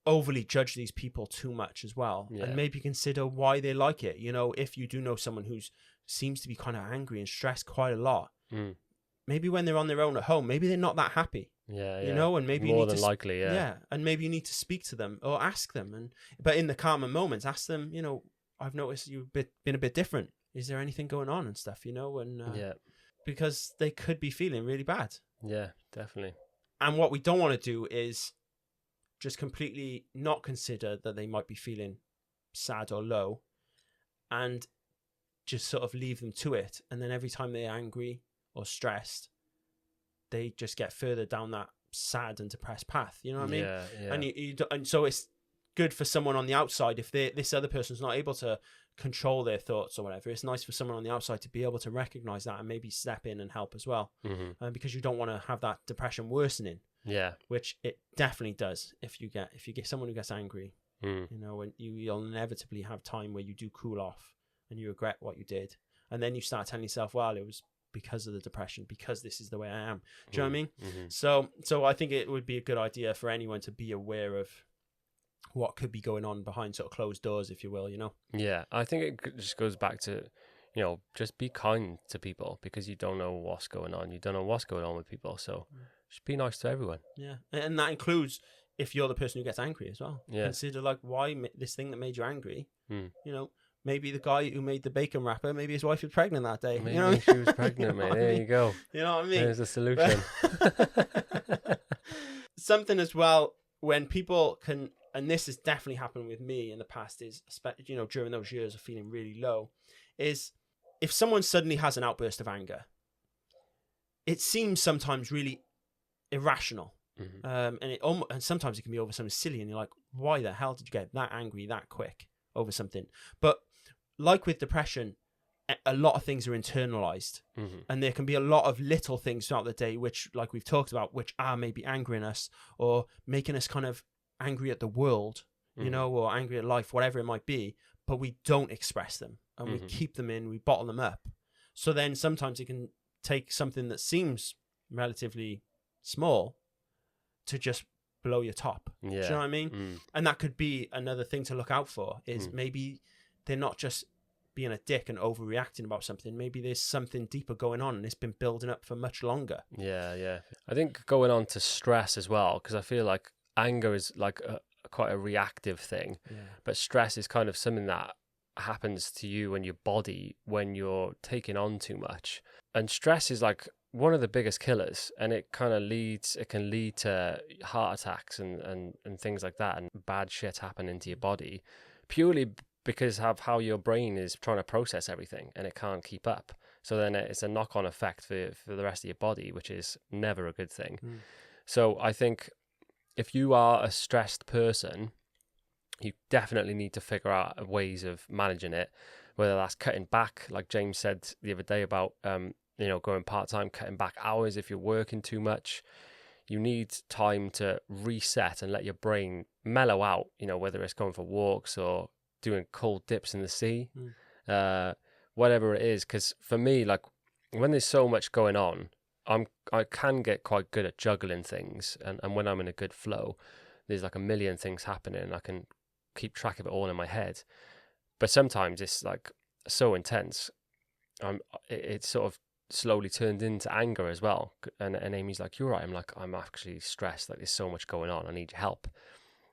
overly judge these people too much as well, and maybe consider why they like it. If you do know someone who seems to be kind of angry and stressed quite a lot, maybe when they're on their own at home, maybe they're not that happy. And maybe more than likely, and maybe you need to speak to them or ask them, but in the calmer moments, ask them, I've noticed you've been a bit different. Is there anything going on and stuff, because they could be feeling really bad. Yeah, definitely. And what we don't want to do is just completely not consider that they might be feeling sad or low and just sort of leave them to it. And then every time they're angry or stressed, they just get further down that sad and depressed path. You know what I mean? Yeah. And so it's good for someone on the outside, if this other person's not able to control their thoughts or whatever, it's nice for someone on the outside to be able to recognize that and maybe step in and help as well. Because you don't want to have that depression worsening, which it definitely does if you get someone who gets angry. And you'll inevitably have time where you do cool off and you regret what you did, and then you start telling yourself, well, it was because of the depression, because this is the way I am. Do you know what I mean? So I think it would be a good idea for anyone to be aware of what could be going on behind sort of closed doors, if you will, Yeah, I think it just goes back to, just be kind to people, because you don't know what's going on. You don't know what's going on with people. So just be nice to everyone. Yeah. And that includes if you're the person who gets angry as well. Yeah. Consider like why this thing that made you angry, maybe the guy who made the bacon wrapper, maybe his wife was pregnant that day. Maybe she was pregnant, mate. There you go. You know what I mean? There's a solution. Something as well, when people can, and this has definitely happened with me in the past, is, during those years of feeling really low, is if someone suddenly has an outburst of anger, it seems sometimes really irrational. And sometimes it can be over something silly, and you're like, why the hell did you get that angry that quick over something? But like with depression, a lot of things are internalized, and there can be a lot of little things throughout the day which, like we've talked about, which are maybe angering us or making us kind of angry at the world, you know, or angry at life, whatever it might be, but we don't express them, and we keep them in, we bottle them up. So then sometimes it can take something that seems relatively small to just blow your top. Do you know what I mean? And that could be another thing to look out for, is maybe they're not just being a dick and overreacting about something. Maybe there's something deeper going on, and it's been building up for much longer. Yeah. I think going on to stress as well, because I feel like anger is like quite a reactive thing, but stress is kind of something that happens to you and your body when you're taking on too much. And stress is like one of the biggest killers, and it can lead to heart attacks and things like that, and bad shit happening to your body purely because of how your brain is trying to process everything and it can't keep up. So then it's a knock-on effect for the rest of your body, which is never a good thing. So I think if you are a stressed person, you definitely need to figure out ways of managing it, whether that's cutting back, like James said the other day about going part-time, cutting back hours if you're working too much. You need time to reset and let your brain mellow out, whether it's going for walks or doing cold dips in the sea, whatever it is. Because for me, like, when there's so much going on, I can get quite good at juggling things, and when I'm in a good flow, there's like a million things happening and I can keep track of it all in my head. But sometimes it's like so intense, it sort of slowly turned into anger as well. And Amy's like, "You're right." I'm like, "I'm actually stressed, like there's so much going on, I need your help."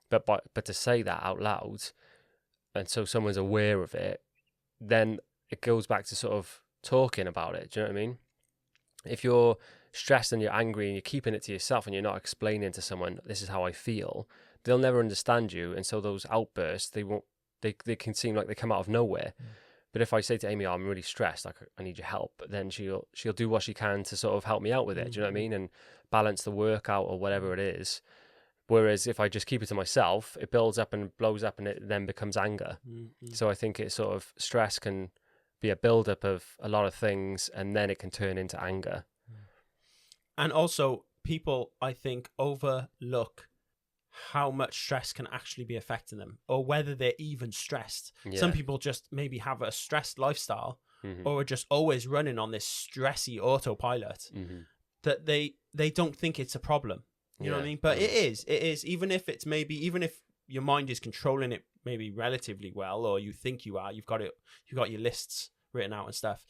But to say that out loud, and so someone's aware of it, then it goes back to sort of talking about it. Do you know what I mean? If you're stressed and you're angry and you're keeping it to yourself and you're not explaining to someone, "This is how I feel," they'll never understand you. And so those outbursts, they can seem like they come out of nowhere. But if I say to Amy, "I'm really stressed, like I need your help," then she'll do what she can to sort of help me out with it. Do you know what I mean? And balance the work out or whatever it is. Whereas if I just keep it to myself, it builds up and blows up, and it then becomes anger. So I think it's sort of, stress can be a build-up of a lot of things, and then it can turn into anger. And also, people, I think, overlook how much stress can actually be affecting them, or whether they're even stressed. Some people just maybe have a stressed lifestyle, or are just always running on this stressy autopilot, that they don't think it's a problem. You know what I mean? But it is, even if your mind is controlling it maybe relatively well, or you think you are, you've got your lists written out and stuff.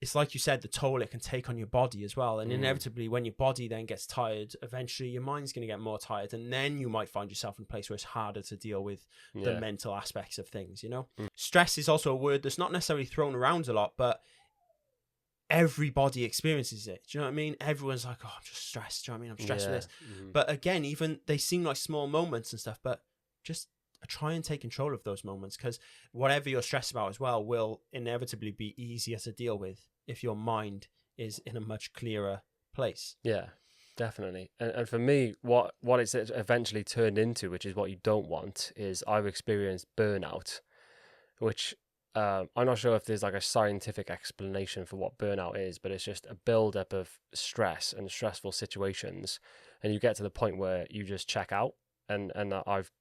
It's like you said, the toll it can take on your body as well. And inevitably, when your body then gets tired, eventually your mind's going to get more tired. And then you might find yourself in a place where it's harder to deal with the mental aspects of things, Stress is also a word that's not necessarily thrown around a lot, but everybody experiences it. Do you know what I mean? Everyone's like, "Oh, I'm just stressed." Do you know what I mean? I'm stressed with this. But again, even they seem like small moments and stuff, but just try and take control of those moments, because whatever you're stressed about as well will inevitably be easier to deal with if your mind is in a much clearer place. Yeah, definitely. And for me, what it's eventually turned into, which is what you don't want, is I've experienced burnout, which I'm not sure if there's like a scientific explanation for what burnout is, but it's just a build-up of stress and stressful situations, and you get to the point where you just check out. And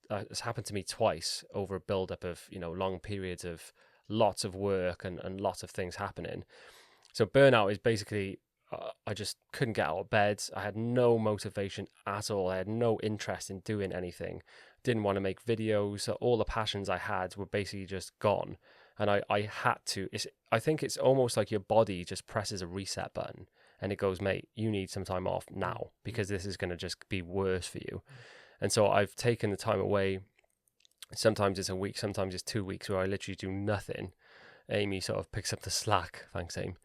it's happened to me twice over a build-up of long periods of lots of work and lots of things happening. So burnout is basically, I just couldn't get out of bed. I had no motivation at all. I had no interest in doing anything. Didn't want to make videos. So all the passions I had were basically just gone. And I had to. I think it's almost like your body just presses a reset button and it goes, "Mate, you need some time off now, because this is going to just be worse for you." And so I've taken the time away. Sometimes it's a week, sometimes it's 2 weeks, where I literally do nothing. Amy sort of picks up the slack. Thanks, Amy.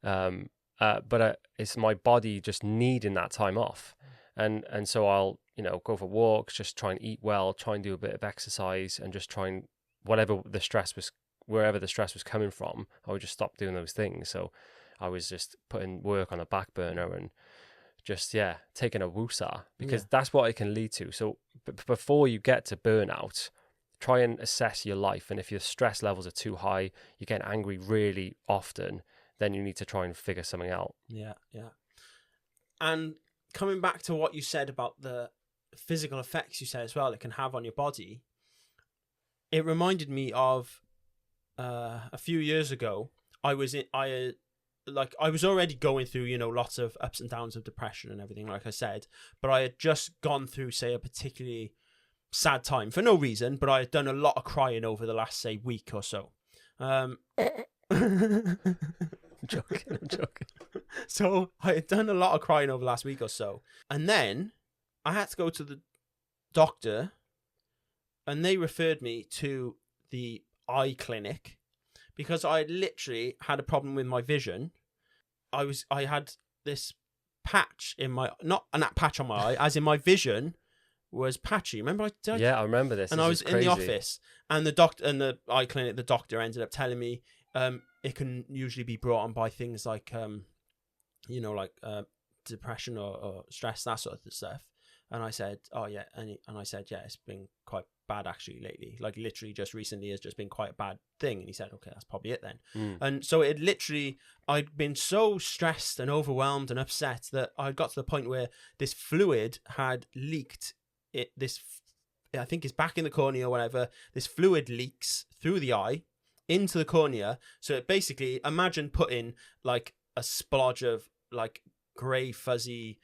But it's my body just needing that time off. And so I'll, go for walks, just try and eat well, try and do a bit of exercise, and just try and, wherever the stress was coming from, I would just stop doing those things. So I was just putting work on the back burner and just, taking a woosah, because that's what it can lead to. So before you get to burnout, try and assess your life. And if your stress levels are too high, you're getting angry really often, then you need to try and figure something out. Yeah. And coming back to what you said about the physical effects you said as well it can have on your body, it reminded me of a few years ago. I was already going through, you know, lots of ups and downs of depression and everything, like I said, but I had just gone through, say, a particularly sad time for no reason, but I had done a lot of crying over the last, say, week or so. I'm joking. So I had done a lot of crying over the last week or so, and then I had to go to the doctor, and they referred me to the eye clinic because I had literally had a problem with my vision. I had this patch in my, not a patch on my eye, as in my vision was patchy. Remember I remember this. And I was in the office, and the doctor and the eye clinic, the doctor ended up telling me it can usually be brought on by things like you know, like depression or stress, that sort of stuff. And I said, oh yeah, and I said, yeah, it's been quite bad actually lately. Like literally just recently has just been quite a bad thing. And he said, okay, that's probably it then. And so it literally, I'd been so stressed and overwhelmed and upset that I got to the point where this fluid had leaked. I think it's back in the cornea or whatever. This fluid leaks through the eye into the cornea. So it basically, imagine putting like a splodge of like grey fuzzy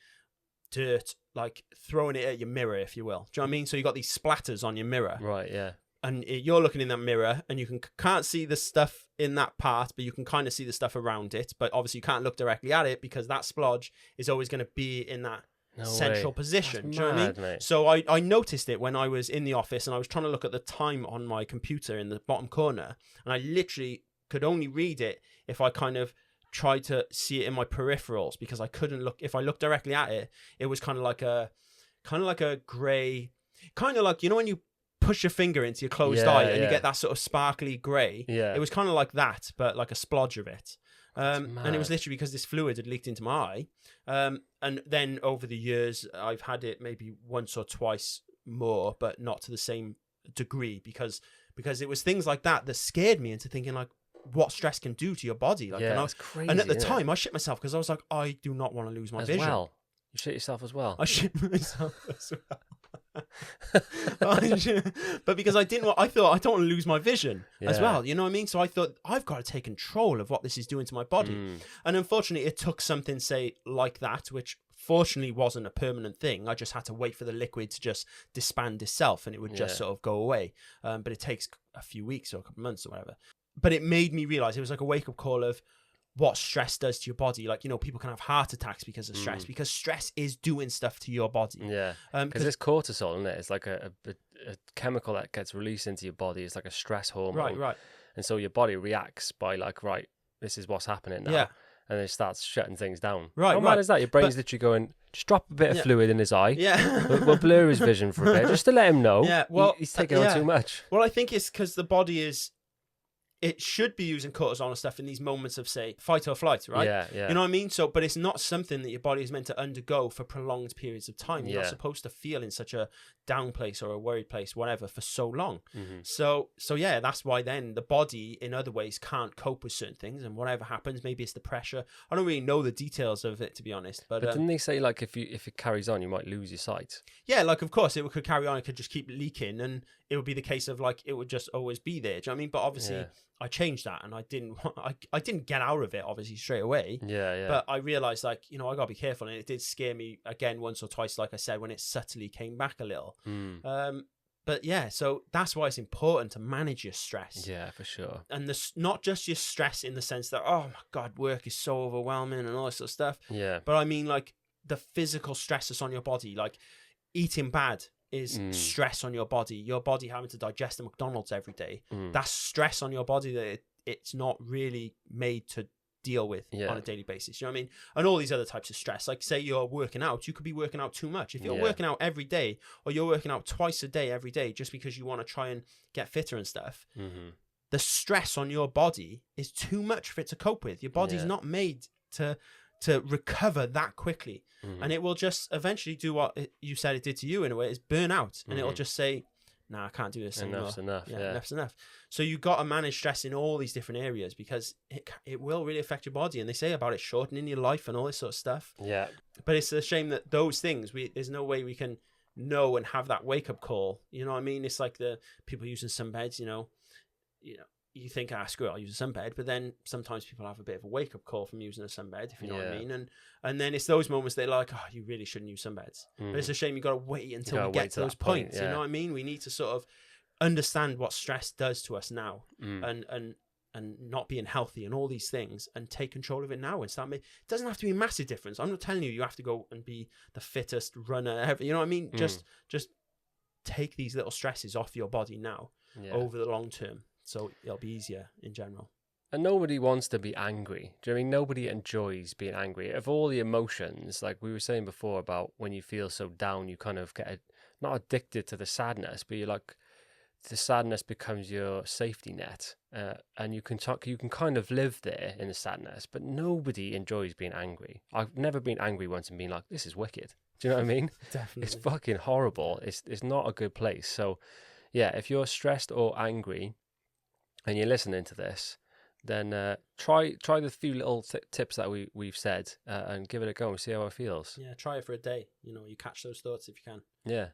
dirt, like throwing it at your mirror, if you will. Do you know what I mean? So you got these splatters on your mirror, right? Yeah. And you're looking in that mirror, and you can't see the stuff in that part, but you can kind of see the stuff around it. But obviously, you can't look directly at it because that splodge is always going to be in that central position. That's do you know what I mad, mean? Mate. So I noticed it when I was in the office, and I was trying to look at the time on my computer in the bottom corner, and I literally could only read it if I kind of tried to see it in my peripherals, because I couldn't look. If I looked directly at it, it was kind of like a grey, kind of like, you know, when you push your finger into your closed eye and you get that sort of sparkly grey. Yeah, it was kind of like that, but like a splodge of it. And it was literally because this fluid had leaked into my eye. And then over the years, I've had it maybe once or twice more, but not to the same degree, because it was things like that scared me into thinking like what stress can do to your body. Like, that's crazy. And at the time, I shit myself because I was like, I do not want to lose my vision. Well, you shit yourself as well. I shit myself as well. But because I don't want to lose my vision as well, you know what I mean? So I thought, I've got to take control of what this is doing to my body. And unfortunately, it took something, say, like that, which fortunately wasn't a permanent thing. I just had to wait for the liquid to just disband itself, and it would just sort of go away. But it takes a few weeks or a couple of months or whatever. But it made me realize, it was like a wake-up call of what stress does to your body. Like, you know, people can have heart attacks because of stress, because stress is doing stuff to your body. Yeah, because it's cortisol, isn't it? It's like a chemical that gets released into your body. It's like a stress hormone. Right. And so your body reacts by like, right, this is what's happening now. Yeah. And it starts shutting things down. Right. How mad is that? Your brain's literally going, just drop a bit of fluid in his eye. Yeah. we'll blur his vision for a bit, just to let him know. Yeah. Well, he's taking on too much. Well, I think it's because the body it should be using cortisol and stuff in these moments of, say, fight or flight, right? Yeah. You know what I mean? So, but it's not something that your body is meant to undergo for prolonged periods of time. You're not supposed to feel in such a down place or a worried place, whatever, for so long. So yeah, that's why then the body in other ways can't cope with certain things, and whatever happens, maybe it's the pressure. I don't really know the details of it, to be honest. But didn't they say, like, if it carries on, you might lose your sight? Yeah, like, of course, it could carry on. It could just keep leaking, and it would be the case of, like, it would just always be there. Do you know what I mean? But obviously, I changed that, and I didn't get out of it, obviously, straight away. Yeah. But I realized, like, you know, I gotta be careful, and it did scare me again once or twice, like I said, when it subtly came back a little. But yeah, so that's why it's important to manage your stress. Yeah, for sure. And not just your stress in the sense that, oh my God, work is so overwhelming and all this sort of stuff. Yeah. But I mean, like, the physical stresses on your body, like eating bad is stress on your body. Your body having to digest a McDonald's every day. That's stress on your body that it's not really made to deal with on a daily basis. You know what I mean? And all these other types of stress. Like, say you're working out, you could be working out too much. If you're working out every day, or you're working out twice a day every day just because you want to try and get fitter and stuff, the stress on your body is too much for it to cope with. Your body's not made to recover that quickly. And it will just eventually do what you said it did to you in a way, is burn out. And it'll just say, nah, I can't do this anymore. Enough's enough. Yeah. Enough's enough. So you've got to manage stress in all these different areas, because it will really affect your body. And they say about it shortening your life and all this sort of stuff. Yeah. But it's a shame that those things, there's no way we can know and have that wake up call. You know what I mean? It's like the people using sunbeds. You think, screw it, I'll use a sunbed, but then sometimes people have a bit of a wake up call from using a sunbed, if you know what I mean. And then it's those moments they're like, you really shouldn't use sunbeds. But it's a shame you got to wait until we get to those points. You know what I mean? We need to sort of understand what stress does to us now, and not being healthy and all these things, and take control of it now and start. It doesn't have to be a massive difference. I'm not telling you have to go and be the fittest runner ever. You know what I mean? Just take these little stresses off your body now over the long term. So it'll be easier in general. And nobody wants to be angry. Do you know what I mean? Nobody enjoys being angry. Of all the emotions, like we were saying before about when you feel so down, you kind of get not addicted to the sadness, but you're like, the sadness becomes your safety net, and you can kind of live there in the sadness. But nobody enjoys being angry. I've never been angry once and been like, this is wicked. Do you know what I mean? Definitely. It's fucking horrible. It's not a good place. So yeah, if you're stressed or angry and you're listening to this, then try the few little tips that we've said, and give it a go and see how it feels. Yeah, try it for a day. You catch those thoughts if you can. Yeah.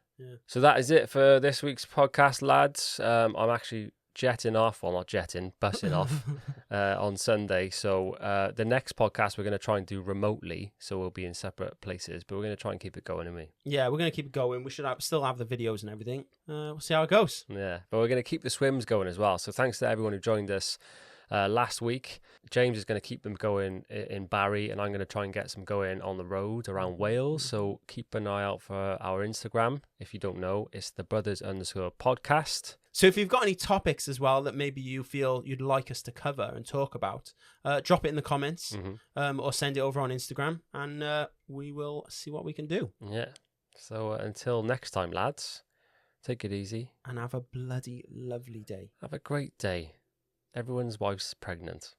So that is it for this week's podcast, lads. I'm actually bussing off on Sunday. So the next podcast we're going to try and do remotely, so we'll be in separate places, but we're going to try and keep it going, aren't we? Yeah, we're going to keep it going. We should still have the videos and everything. We'll see how it goes. Yeah, but we're going to keep the swims going as well. So thanks to everyone who joined us last week. James is going to keep them going in Barry, and I'm going to try and get some going on the road around Wales. So keep an eye out for our Instagram. If you don't know, it's the brothers_podcast. So if you've got any topics as well that maybe you feel you'd like us to cover and talk about, drop it in the comments, or send it over on Instagram, and we will see what we can do. Yeah. So until next time, lads, take it easy. And have a bloody lovely day. Have a great day. Everyone's wife's pregnant.